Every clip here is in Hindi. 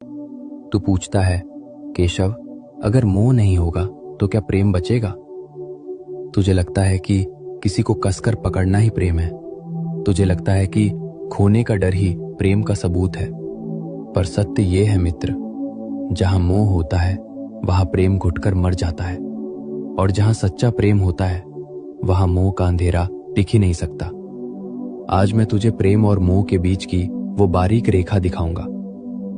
तू पूछता है, केशव, अगर मोह नहीं होगा तो क्या प्रेम बचेगा? तुझे लगता है कि किसी को कसकर पकड़ना ही प्रेम है। तुझे लगता है कि खोने का डर ही प्रेम का सबूत है। पर सत्य ये है मित्र, जहां मोह होता है वहां प्रेम घुटकर मर जाता है, और जहां सच्चा प्रेम होता है वहां मोह का अंधेरा टिक ही नहीं सकता। आज मैं तुझे प्रेम और मोह के बीच की वो बारीक रेखा दिखाऊंगा,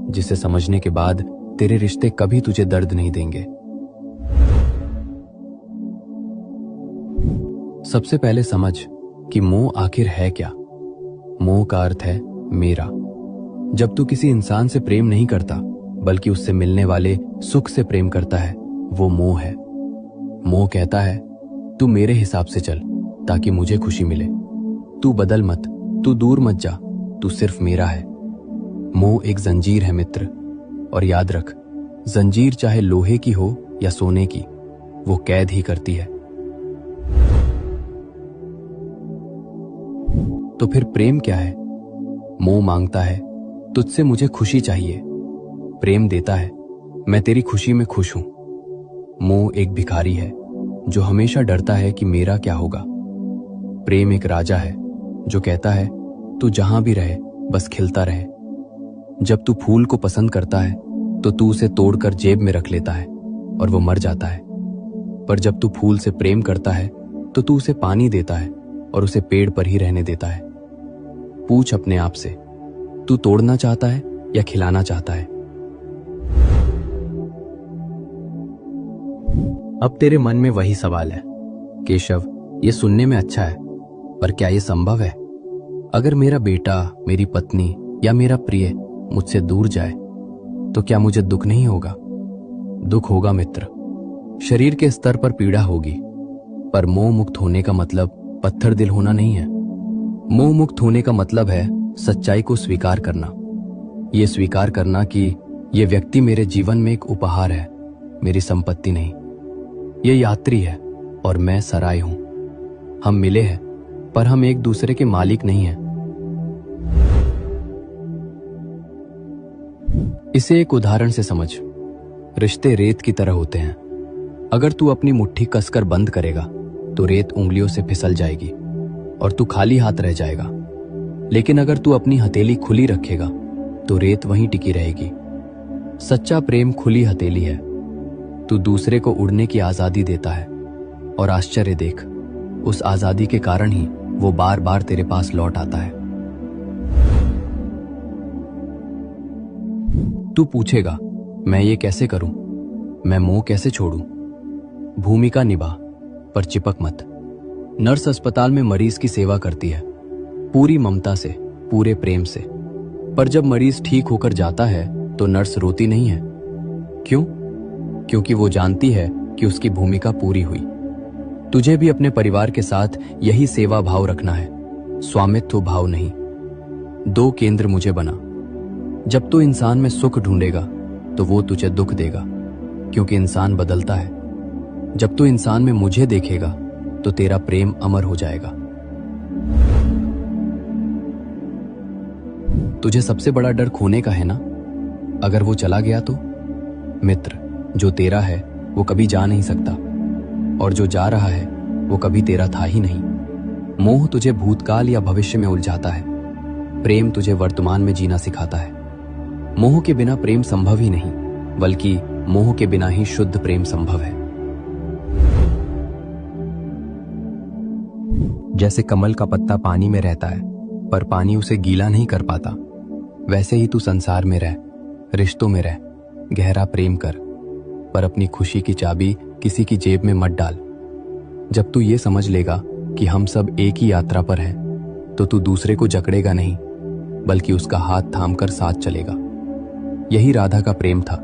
जिसे समझने के बाद तेरे रिश्ते कभी तुझे दर्द नहीं देंगे। सबसे पहले समझ कि मोह आखिर है क्या। मोह का अर्थ है मेरा। जब तू किसी इंसान से प्रेम नहीं करता बल्कि उससे मिलने वाले सुख से प्रेम करता है, वो मोह है। मोह कहता है, तू मेरे हिसाब से चल ताकि मुझे खुशी मिले। तू बदल मत, तू दूर मत जा, तू सिर्फ मेरा है। मोह एक जंजीर है मित्र, और याद रख, जंजीर चाहे लोहे की हो या सोने की, वो कैद ही करती है। तो फिर प्रेम क्या है? मोह मांगता है, तुझसे मुझे खुशी चाहिए। प्रेम देता है, मैं तेरी खुशी में खुश हूं। मोह एक भिखारी है जो हमेशा डरता है कि मेरा क्या होगा। प्रेम एक राजा है जो कहता है, तू जहां भी रहे बस खिलता रहे। जब तू फूल को पसंद करता है तो तू उसे तोड़कर जेब में रख लेता है और वो मर जाता है। पर जब तू फूल से प्रेम करता है तो तू उसे पानी देता है और उसे पेड़ पर ही रहने देता है। पूछ अपने आप से, तू तोड़ना चाहता है या खिलाना चाहता है? अब तेरे मन में वही सवाल है, केशव, ये सुनने में अच्छा है, पर क्या ये संभव है? अगर मेरा बेटा, मेरी पत्नी या मेरा प्रिय मुझसे दूर जाए तो क्या मुझे दुख नहीं होगा? दुख होगा मित्र, शरीर के स्तर पर पीड़ा होगी, पर मोह मुक्त होने का मतलब पत्थर दिल होना नहीं है। मोह मुक्त होने का मतलब है सच्चाई को स्वीकार करना। ये स्वीकार करना कि ये व्यक्ति मेरे जीवन में एक उपहार है, मेरी संपत्ति नहीं। ये यात्री है और मैं सराय हूं। हम मिले हैं पर हम एक दूसरे के मालिक नहीं हैं। इसे एक उदाहरण से समझ। रिश्ते रेत की तरह होते हैं। अगर तू अपनी मुट्ठी कसकर बंद करेगा तो रेत उंगलियों से फिसल जाएगी और तू खाली हाथ रह जाएगा। लेकिन अगर तू अपनी हथेली खुली रखेगा तो रेत वहीं टिकी रहेगी। सच्चा प्रेम खुली हथेली है। तू दूसरे को उड़ने की आजादी देता है, और आश्चर्य देख, उस आजादी के कारण ही वो बार बार तेरे पास लौट आता है। तू पूछेगा, मैं ये कैसे करूं? मैं मोह कैसे छोड़ूं? भूमिका निभा, पर चिपक मत। नर्स अस्पताल में मरीज की सेवा करती है, पूरी ममता से, पूरे प्रेम से। पर जब मरीज ठीक होकर जाता है तो नर्स रोती नहीं है। क्यों? क्योंकि वो जानती है कि उसकी भूमिका पूरी हुई। तुझे भी अपने परिवार के साथ यही सेवा भाव रखना है, स्वामित्व भाव नहीं। दो केंद्र मुझे बना। जब तू इंसान में सुख ढूंढेगा तो वो तुझे दुख देगा, क्योंकि इंसान बदलता है। जब तू इंसान में मुझे देखेगा तो तेरा प्रेम अमर हो जाएगा। तुझे सबसे बड़ा डर खोने का है ना? अगर वो चला गया तो? मित्र, जो तेरा है वो कभी जा नहीं सकता, और जो जा रहा है वो कभी तेरा था ही नहीं। मोह तुझे भूतकाल या भविष्य में उलझाता है, प्रेम तुझे वर्तमान में जीना सिखाता है। मोह के बिना प्रेम संभव ही नहीं, बल्कि मोह के बिना ही शुद्ध प्रेम संभव है। जैसे कमल का पत्ता पानी में रहता है पर पानी उसे गीला नहीं कर पाता, वैसे ही तू संसार में रह, रिश्तों में रह, गहरा प्रेम कर, पर अपनी खुशी की चाबी किसी की जेब में मत डाल। जब तू ये समझ लेगा कि हम सब एक ही यात्रा पर हैं, तो तू दूसरे को जकड़ेगा नहीं, बल्कि उसका हाथ थामकर साथ चलेगा। यही राधा का प्रेम था,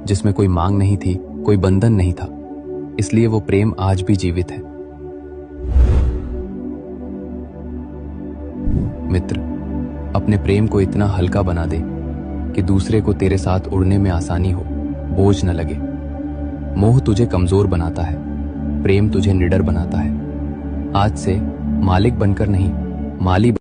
जिसमें कोई मांग नहीं थी, कोई बंधन नहीं था, इसलिए वो प्रेम आज भी जीवित है। मित्र, अपने प्रेम को इतना हल्का बना दे कि दूसरे को तेरे साथ उड़ने में आसानी हो, बोझ न लगे। मोह तुझे कमजोर बनाता है, प्रेम तुझे निडर बनाता है। आज से मालिक बनकर नहीं, माली